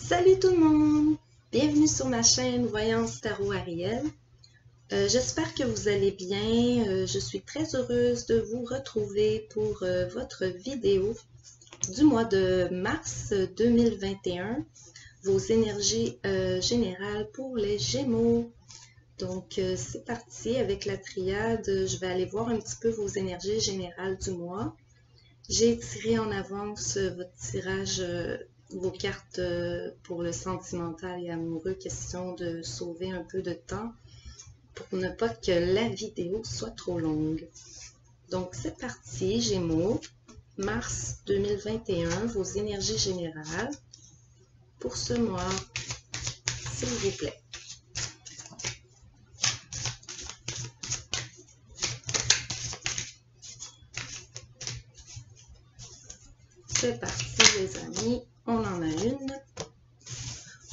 Salut tout le monde! Bienvenue sur ma chaîne Voyance Tarot Ariel. J'espère que vous allez bien. Je suis très heureuse de vous retrouver pour votre vidéo du mois de mars 2021. Vos énergies générales pour les Gémeaux. Donc, c'est parti avec la triade. Je vais aller voir un petit peu vos énergies générales du mois. J'ai tiré en avance votre tirage, vos cartes pour le sentimental et amoureux, question de sauver un peu de temps pour ne pas que la vidéo soit trop longue. Donc, c'est parti, Gémeaux, mars 2021, vos énergies générales pour ce mois, s'il vous plaît. C'est parti les amis, on en a une.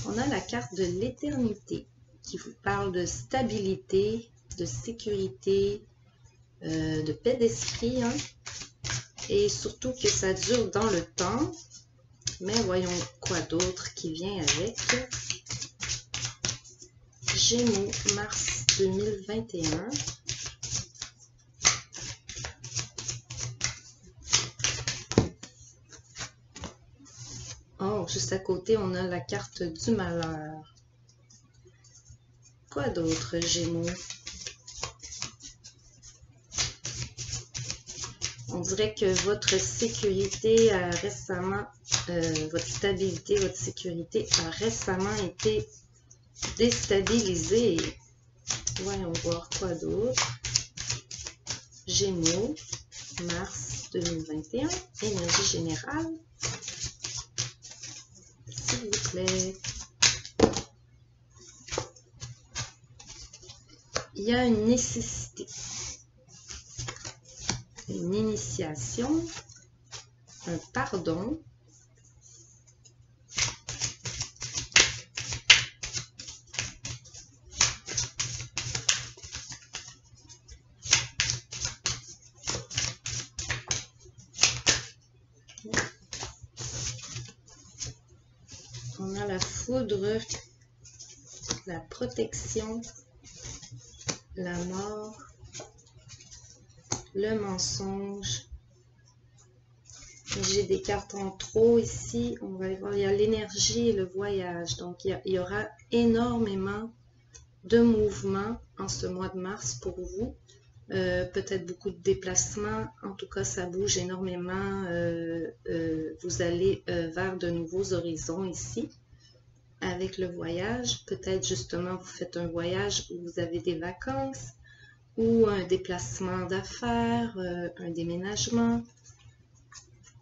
On a la carte de l'éternité qui vous parle de stabilité, de sécurité, de paix d'esprit, hein, et surtout que ça dure dans le temps. Mais voyons quoi d'autre qui vient avec. Gémeaux, mars 2021. Oh, juste à côté, on a la carte du malheur. Quoi d'autre, Gémeaux? On dirait que votre sécurité a récemment, votre stabilité, votre sécurité a récemment été déstabilisée. Voyons voir quoi d'autre. Gémeaux, mars 2021, énergie générale. S'il vous plaît. Il y a une nécessité, une initiation, un pardon. On a la foudre, la protection, la mort, le mensonge. J'ai des cartes en trop ici. On va aller voir. Il y a l'énergie et le voyage. Donc, il y aura énormément de mouvements en ce mois de mars pour vous. Peut-être beaucoup de déplacements. En tout cas, ça bouge énormément. Vous allez vers de nouveaux horizons ici. Avec le voyage, peut-être justement vous faites un voyage où vous avez des vacances ou un déplacement d'affaires, un déménagement.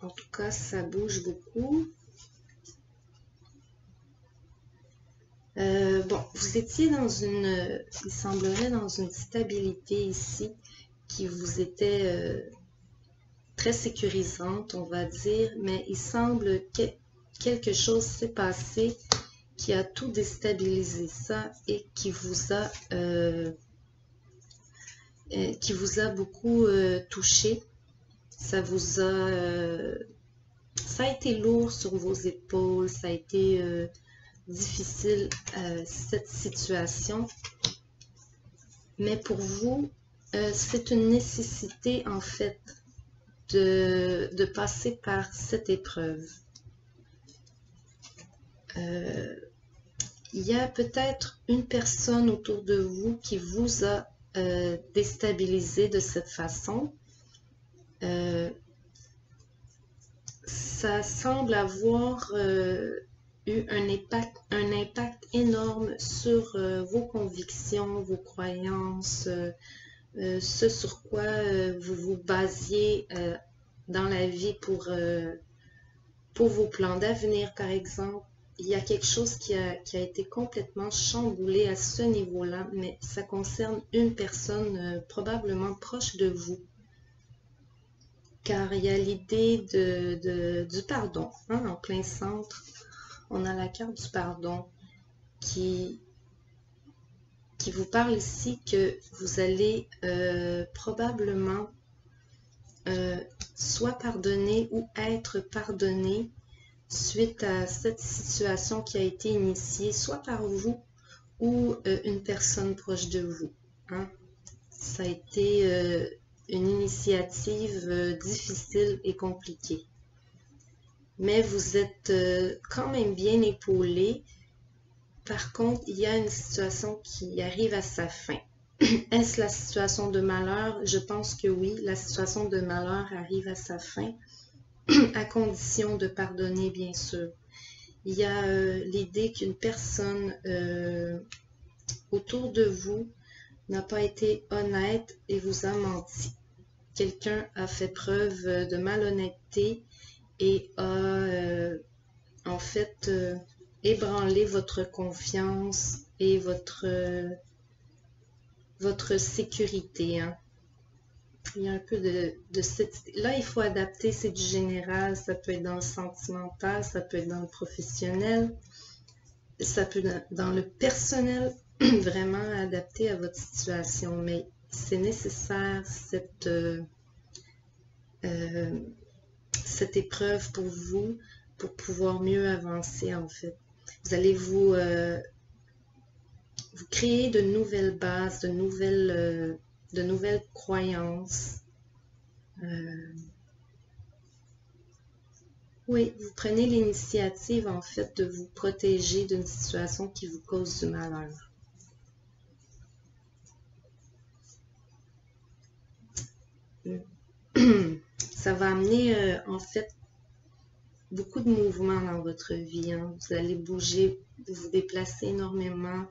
En tout cas, ça bouge beaucoup. Bon, vous étiez dans une, il semblerait dans une stabilité ici qui vous était très sécurisante, on va dire, mais il semble que quelque chose s'est passé qui a tout déstabilisé ça et qui vous a beaucoup touché. Ça vous a ça a été lourd sur vos épaules, ça a été difficile cette situation, mais pour vous c'est une nécessité en fait de passer par cette épreuve. Il y a peut-être une personne autour de vous qui vous a déstabilisé de cette façon. Ça semble avoir eu un impact énorme sur vos convictions, vos croyances, ce sur quoi vous vous basiez dans la vie pour vos plans d'avenir, par exemple. Il y a quelque chose qui a été complètement chamboulé à ce niveau-là, mais ça concerne une personne probablement proche de vous. Car il y a l'idée du pardon, hein, en plein centre. On a la carte du pardon qui vous parle ici que vous allez probablement soit pardonner ou être pardonné suite à cette situation qui a été initiée soit par vous ou une personne proche de vous. Hein? Ça a été une initiative difficile et compliquée. Mais vous êtes quand même bien épaulé. Par contre, il y a une situation qui arrive à sa fin. Est-ce la situation de malheur? Je pense que oui, la situation de malheur arrive à sa fin, à condition de pardonner, bien sûr. Il y a l'idée qu'une personne autour de vous n'a pas été honnête et vous a menti. Quelqu'un a fait preuve de malhonnêteté et a en fait ébranlé votre confiance et votre sécurité. Hein. Il y a un peu de cette... Là, il faut adapter, c'est du général, ça peut être dans le sentimental, ça peut être dans le professionnel, ça peut être dans le personnel, vraiment adapté à votre situation. Mais c'est nécessaire cette épreuve pour vous, pour pouvoir mieux avancer en fait. Vous allez vous créer de nouvelles bases, de nouvelles croyances. Oui, vous prenez l'initiative en fait de vous protéger d'une situation qui vous cause du malheur. Ça va amener en fait beaucoup de mouvements dans votre vie. Hein. Vous allez bouger, vous déplacer énormément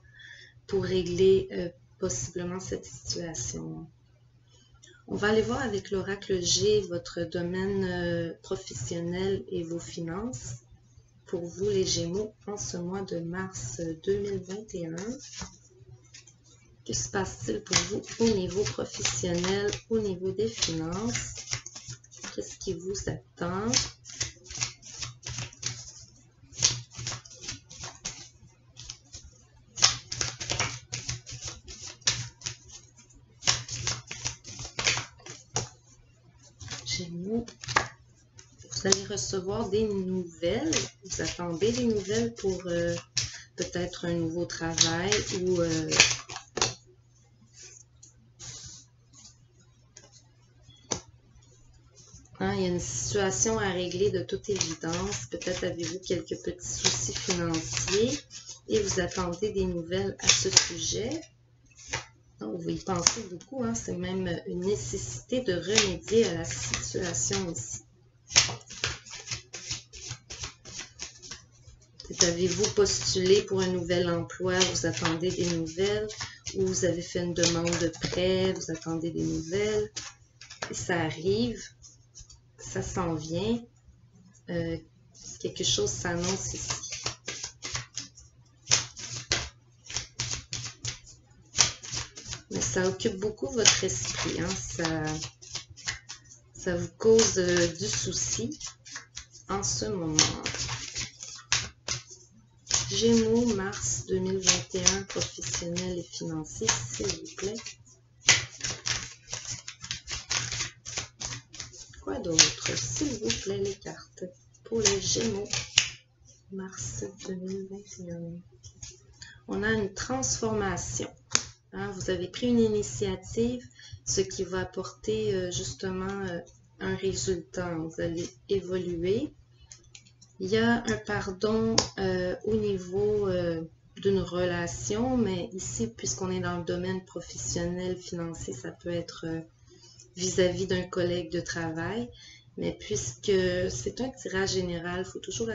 pour régler possiblement cette situation. On va aller voir avec l'oracle G votre domaine professionnel et vos finances pour vous les Gémeaux en ce mois de mars 2021. Que se passe-t-il pour vous au niveau professionnel, au niveau des finances? Qu'est-ce qui vous attend? Gémeaux, vous allez recevoir des nouvelles. Vous attendez des nouvelles pour peut-être un nouveau travail ou il y a une situation à régler de toute évidence. Peut-être avez-vous quelques petits soucis financiers et vous attendez des nouvelles à ce sujet. Donc, vous y pensez beaucoup, hein? C'est même une nécessité de remédier à la situation ici. Avez-vous postulé pour un nouvel emploi, vous attendez des nouvelles, ou vous avez fait une demande de prêt, vous attendez des nouvelles, et ça arrive, ça s'en vient, quelque chose s'annonce ici. Mais ça occupe beaucoup votre esprit, hein? Ça vous cause du souci en ce moment. Gémeaux, mars 2021, professionnel et financier, s'il vous plaît. Quoi d'autre, s'il vous plaît, les cartes pour les Gémeaux, mars 2021. On a une transformation. Hein, vous avez pris une initiative, ce qui va apporter justement un résultat. Vous allez évoluer. Il y a un pardon au niveau d'une relation, mais ici, puisqu'on est dans le domaine professionnel, financier, ça peut être vis-à-vis d'un collègue de travail. Mais puisque c'est un tirage général, il faut toujours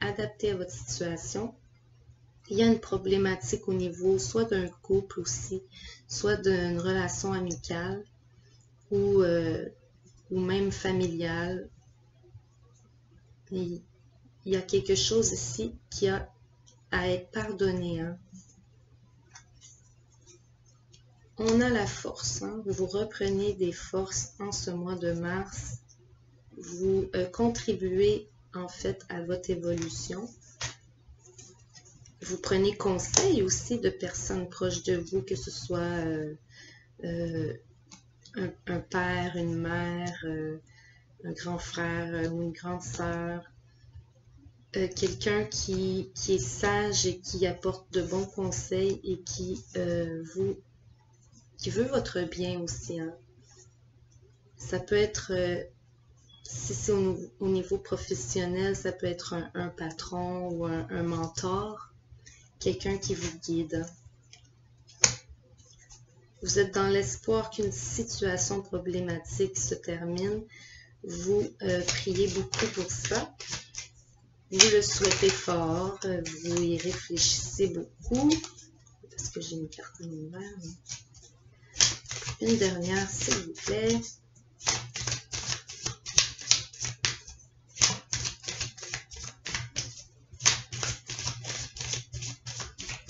adapter à votre situation. Il y a une problématique au niveau soit d'un couple aussi, soit d'une relation amicale ou même familiale. Et il y a quelque chose ici qui a à être pardonné. Hein. On a la force. Hein. Vous reprenez des forces en ce mois de mars. Vous contribuez en fait à votre évolution. Vous prenez conseil aussi de personnes proches de vous, que ce soit un père, une mère, un grand frère ou une grande sœur. quelqu'un qui est sage et qui apporte de bons conseils et qui veut votre bien aussi, hein. Ça peut être, si c'est au niveau professionnel, ça peut être un patron ou un mentor, quelqu'un qui vous guide. Vous êtes dans l'espoir qu'une situation problématique se termine. Vous priez beaucoup pour ça. Vous le souhaitez fort. Vous y réfléchissez beaucoup. Parce que j'ai une carte en l'envers. Une dernière, s'il vous plaît.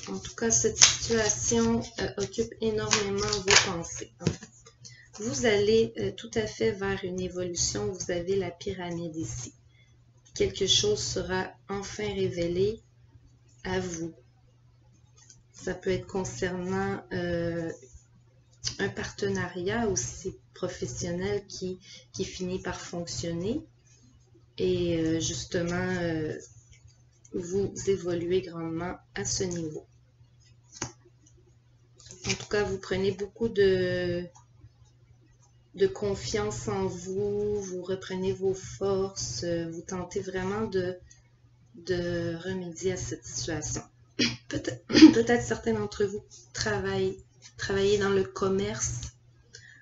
En tout cas, cette situation occupe énormément vos pensées, hein. Vous allez tout à fait vers une évolution. Vous avez la pyramide ici. Quelque chose sera enfin révélé à vous. Ça peut être concernant un partenariat aussi professionnel qui finit par fonctionner. Et justement, vous évoluez grandement à ce niveau. En tout cas, vous prenez beaucoup de confiance en vous, vous reprenez vos forces, vous tentez vraiment de remédier à cette situation. Peut-être certains d'entre vous travaillez dans le commerce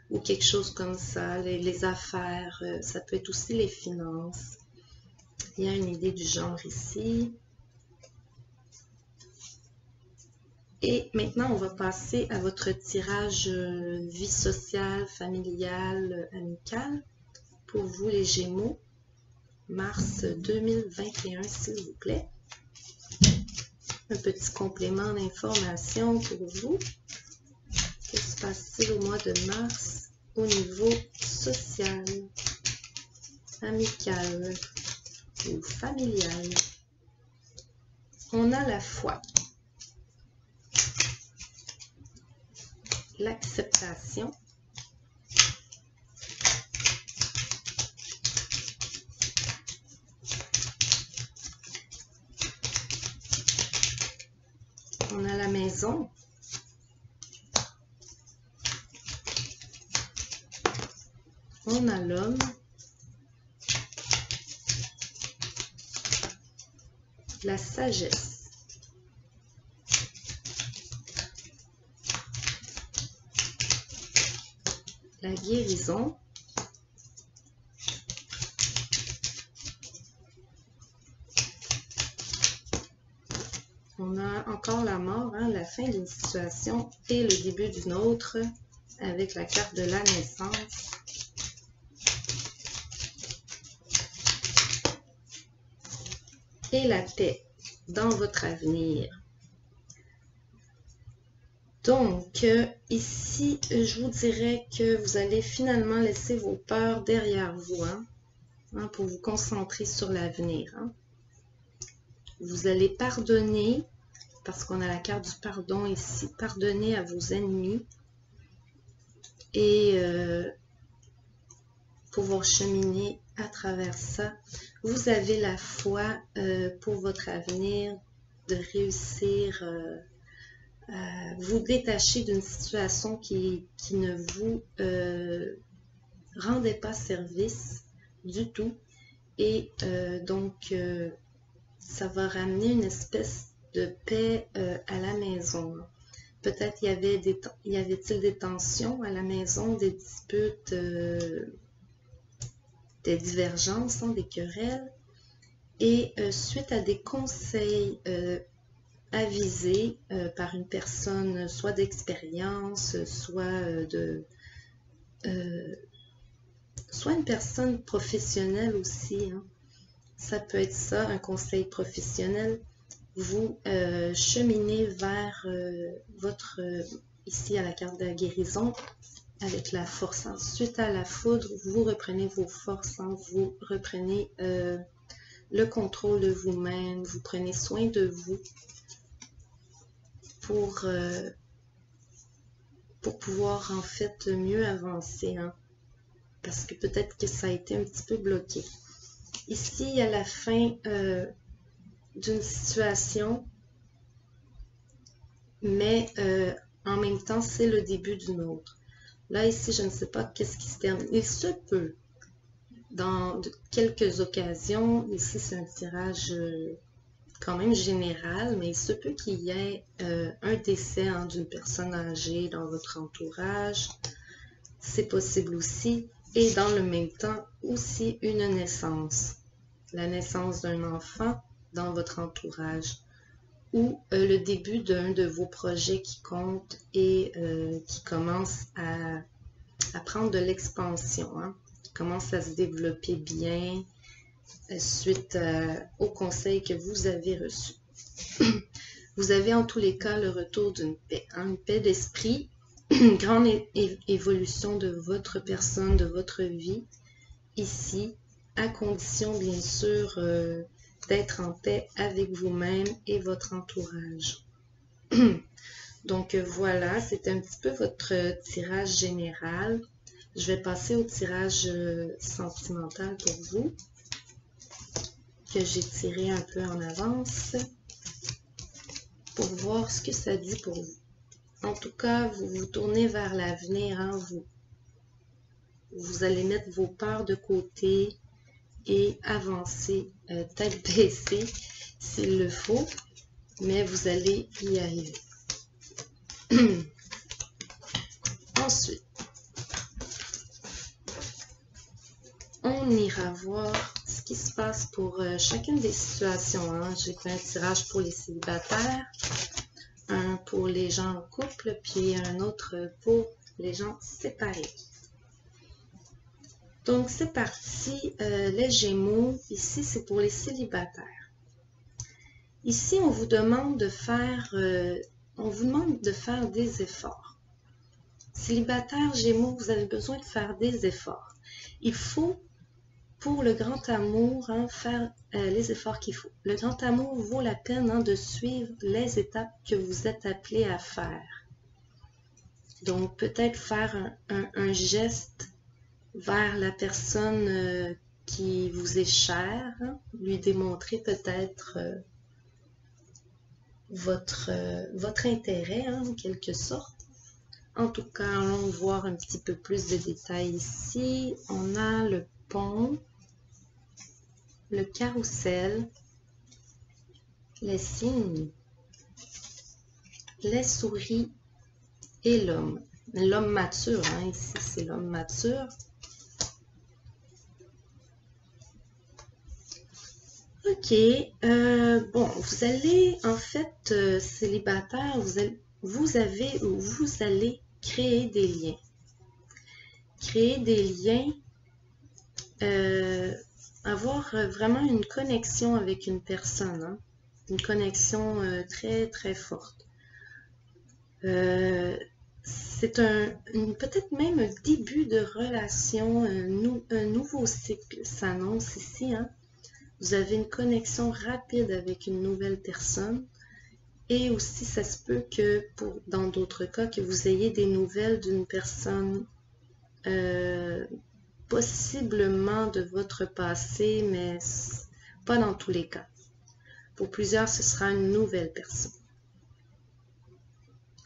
ou quelque chose comme ça, les affaires, ça peut être aussi les finances. Il y a une idée du genre ici. Et maintenant, on va passer à votre tirage vie sociale, familiale, amicale. Pour vous, les Gémeaux, mars 2021, s'il vous plaît. Un petit complément d'information pour vous. Que se passe-t-il au mois de mars au niveau social, amical ou familial? On a la foi. L'acceptation, on a la maison, on a l'homme, la sagesse. La guérison, on a encore la mort, hein, la fin d'une situation et le début d'une autre avec la carte de la naissance. Et la paix dans votre avenir. Donc, ici, je vous dirais que vous allez finalement laisser vos peurs derrière vous, hein, pour vous concentrer sur l'avenir, hein. Vous allez pardonner, parce qu'on a la carte du pardon ici, pardonner à vos ennemis et pouvoir cheminer à travers ça. Vous avez la foi pour votre avenir, de réussir vous détacher d'une situation qui ne vous rendait pas service du tout. Et donc, ça va ramener une espèce de paix à la maison. Peut-être y avait-il des tensions à la maison, des disputes, des divergences, hein, des querelles. Et suite à des conseils avisé par une personne soit d'expérience, soit soit une personne professionnelle aussi, hein. Ça peut être ça, un conseil professionnel. Vous cheminez vers ici à la carte de la guérison, avec la force. Suite à la foudre, vous reprenez vos forces, hein, vous reprenez le contrôle de vous-même, vous prenez soin de vous. Pour pouvoir en fait mieux avancer, hein, parce que peut-être que ça a été un petit peu bloqué. Ici, à la fin d'une situation, mais en même temps, c'est le début d'une autre. Là, ici, je ne sais pas qu'est-ce qui se termine. Il se peut, dans quelques occasions, ici, c'est un tirage quand même général, mais il se peut qu'il y ait un décès d'une personne âgée dans votre entourage. C'est possible aussi. Et dans le même temps, aussi une naissance. La naissance d'un enfant dans votre entourage. Ou le début d'un de vos projets qui compte et qui commence à prendre de l'expansion, hein, qui commence à se développer bien suite au conseil que vous avez reçu. Vous avez en tous les cas le retour d'une paix, hein, une paix d'esprit, une grande évolution de votre personne, de votre vie, ici, à condition bien sûr d'être en paix avec vous-même et votre entourage. Donc voilà, c'est un petit peu votre tirage général. Je vais passer au tirage sentimental pour vous, que j'ai tiré un peu en avance, pour voir ce que ça dit pour vous. En tout cas, vous vous tournez vers l'avenir, hein, vous allez mettre vos peurs de côté et avancer tête baissée s'il le faut, mais vous allez y arriver. Ensuite, on ira voir ce qui se passe pour chacune des situations. Hein. J'ai fait un tirage pour les célibataires, un pour les gens en couple, puis un autre pour les gens séparés. Donc, c'est parti. Les Gémeaux, ici, c'est pour les célibataires. Ici, on vous demande de faire, des efforts. Célibataire, Gémeaux, vous avez besoin de faire des efforts. Il faut, pour le grand amour, hein, faire les efforts qu'il faut. Le grand amour vaut la peine hein, de suivre les étapes que vous êtes appelés à faire. Donc, peut-être faire un geste vers la personne qui vous est chère, hein, lui démontrer peut-être votre intérêt, hein, en quelque sorte. En tout cas, allons voir un petit peu plus de détails ici. On a le pont, le carrousel, les cygnes, les souris et l'homme. L'homme mature, hein, ici c'est l'homme mature. Ok, bon, vous allez, en fait, célibataire, vous allez créer des liens. Créer des liens, avoir vraiment une connexion avec une personne, hein, une connexion très, très forte. C'est peut-être même un début de relation, un nouveau cycle s'annonce ici, hein. Vous avez une connexion rapide avec une nouvelle personne et aussi ça se peut que dans d'autres cas que vous ayez des nouvelles d'une personne possiblement de votre passé, mais pas dans tous les cas. Pour plusieurs, ce sera une nouvelle personne.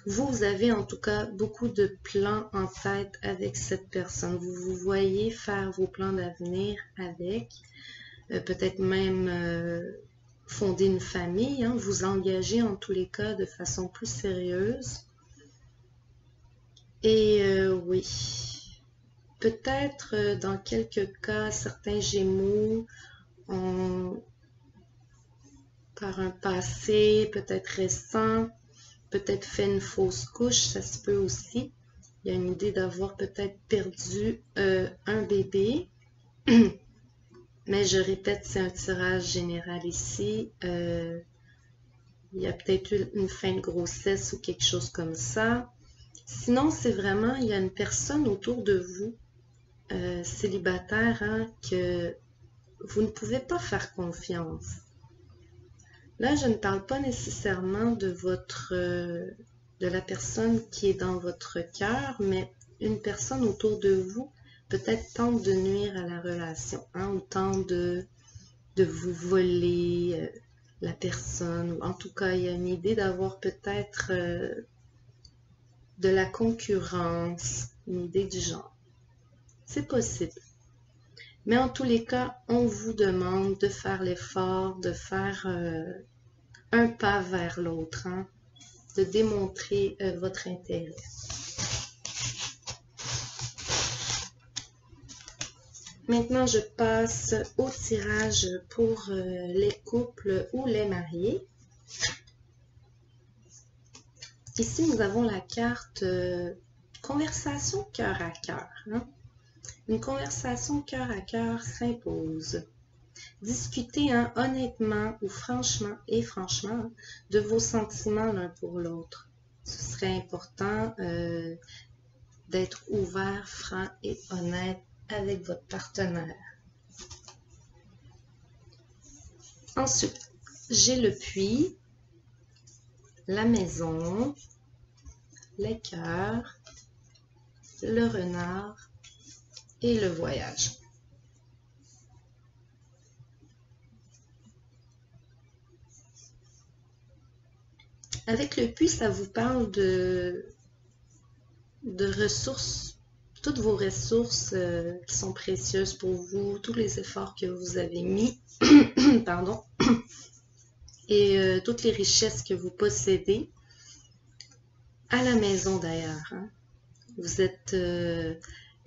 Vous avez en tout cas beaucoup de plans en tête avec cette personne. Vous vous voyez faire vos plans d'avenir avec. Peut-être même fonder une famille, hein, vous engager en tous les cas de façon plus sérieuse. Et oui, peut-être dans quelques cas, certains Gémeaux ont, par un passé peut-être récent, peut-être fait une fausse couche, ça se peut aussi. Il y a une idée d'avoir peut-être perdu un bébé. Mais je répète, c'est un tirage général ici. Il y a peut-être eu une fin de grossesse ou quelque chose comme ça. Sinon, c'est vraiment, il y a une personne autour de vous, célibataire, hein, que vous ne pouvez pas faire confiance. Là, je ne parle pas nécessairement de la personne qui est dans votre cœur, mais une personne autour de vous peut-être tente de nuire à la relation, hein, ou tente de vous voler, la personne, ou en tout cas, il y a une idée d'avoir peut-être de la concurrence, une idée du genre. C'est possible. Mais en tous les cas, on vous demande de faire l'effort, de faire un pas vers l'autre, hein, de démontrer votre intérêt. Maintenant, je passe au tirage pour les couples ou les mariés. Ici, nous avons la carte conversation cœur à cœur. Hein? Une conversation cœur à cœur s'impose. Discutez hein, honnêtement ou franchement de vos sentiments l'un pour l'autre. Ce serait important d'être ouvert, franc et honnête avec votre partenaire. Ensuite, j'ai le puits, la maison, les cœurs, le renard et le voyage. Avec le puits, ça vous parle de ressources, toutes vos ressources qui sont précieuses pour vous, tous les efforts que vous avez mis, pardon, et toutes les richesses que vous possédez à la maison d'ailleurs. Hein. Vous êtes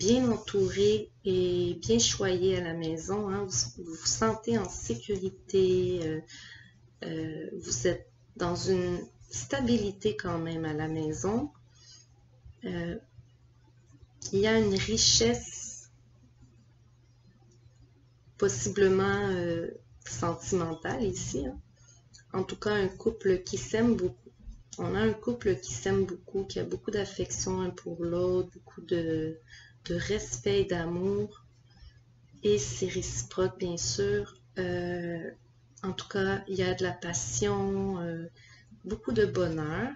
bien entouré et bien choyé à la maison. Hein. Vous vous sentez en sécurité. Vous êtes dans une stabilité quand même à la maison. Il y a une richesse possiblement sentimentale ici. Hein. En tout cas, un couple qui s'aime beaucoup. On a un couple qui s'aime beaucoup, qui a beaucoup d'affection un pour l'autre, beaucoup de respect et d'amour. Et c'est réciproque, bien sûr. En tout cas, il y a de la passion, beaucoup de bonheur.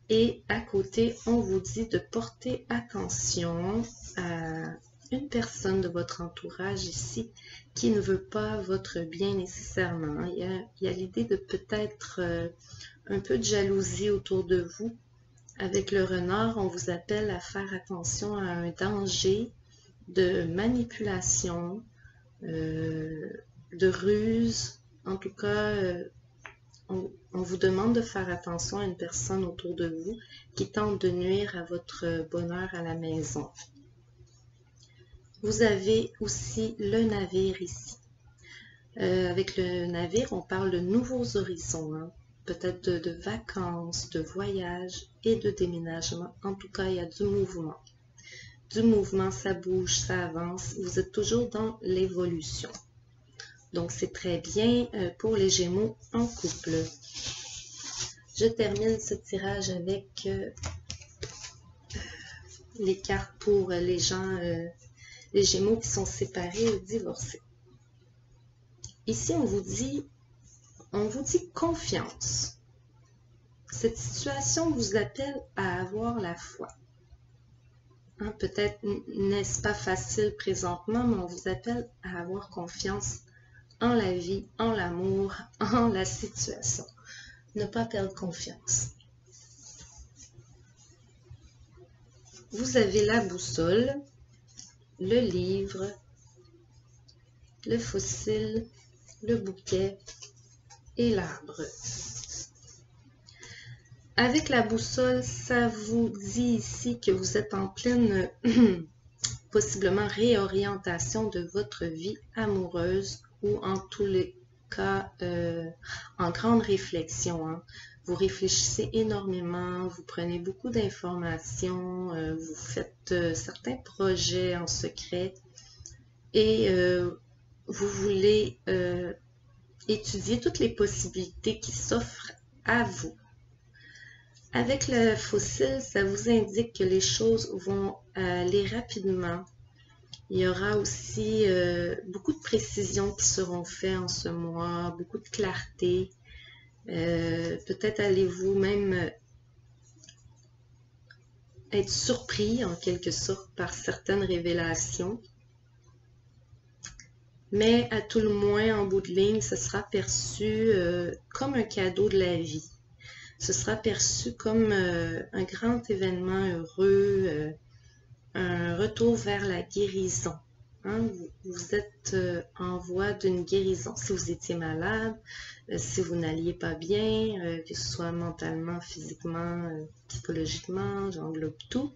Et à côté, on vous dit de porter attention à une personne de votre entourage ici qui ne veut pas votre bien nécessairement. Il y a l'idée de peut-être un peu de jalousie autour de vous. Avec le renard, on vous appelle à faire attention à un danger de manipulation, de ruse. En tout cas, on vous demande de faire attention à une personne autour de vous qui tente de nuire à votre bonheur à la maison. Vous avez aussi le navire ici. Avec le navire, on parle de nouveaux horizons, hein? Peut-être de vacances, de voyages et de déménagement. En tout cas, il y a du mouvement. Du mouvement, ça bouge, ça avance. Vous êtes toujours dans l'évolution. Donc, c'est très bien pour les Gémeaux en couple. Je termine ce tirage avec les cartes pour les gens, les Gémeaux qui sont séparés ou divorcés. Ici, on vous dit confiance. Cette situation vous appelle à avoir la foi. Hein, peut-être n'est-ce pas facile présentement, mais on vous appelle à avoir confiance en la vie, en l'amour, en la situation. Ne pas perdre confiance. Vous avez la boussole, le livre, le fossile, le bouquet et l'arbre. Avec la boussole, ça vous dit ici que vous êtes en pleine, possiblement, réorientation de votre vie amoureuse ou en tous les cas, en grande réflexion. Hein. Vous réfléchissez énormément, vous prenez beaucoup d'informations, vous faites certains projets en secret et vous voulez étudier toutes les possibilités qui s'offrent à vous. Avec le fossile, ça vous indique que les choses vont aller rapidement. Il y aura aussi beaucoup de précisions qui seront faites en ce mois, beaucoup de clarté. Peut-être allez-vous même être surpris en quelque sorte par certaines révélations. mais à tout le moins, en bout de ligne, ce sera perçu comme un cadeau de la vie. Ce sera perçu comme un grand événement heureux, un retour vers la guérison. Hein? Vous êtes en voie d'une guérison. Si vous étiez malade, si vous n'alliez pas bien, que ce soit mentalement, physiquement, psychologiquement, j'englobe tout.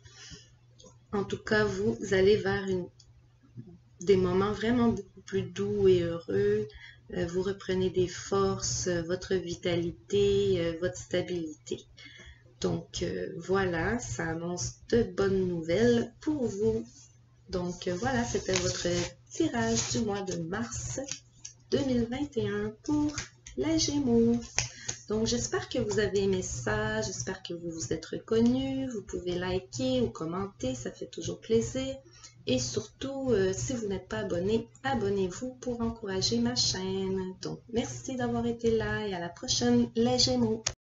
En tout cas, vous allez vers des moments vraiment beaucoup plus doux et heureux. Vous reprenez des forces, votre vitalité, votre stabilité. Donc voilà, ça annonce de bonnes nouvelles pour vous. Donc voilà, c'était votre tirage du mois de mars 2021 pour les Gémeaux. Donc j'espère que vous avez aimé ça, j'espère que vous vous êtes reconnus. Vous pouvez liker ou commenter, ça fait toujours plaisir. Et surtout, si vous n'êtes pas abonné, abonnez-vous pour encourager ma chaîne. Donc merci d'avoir été là et à la prochaine les Gémeaux.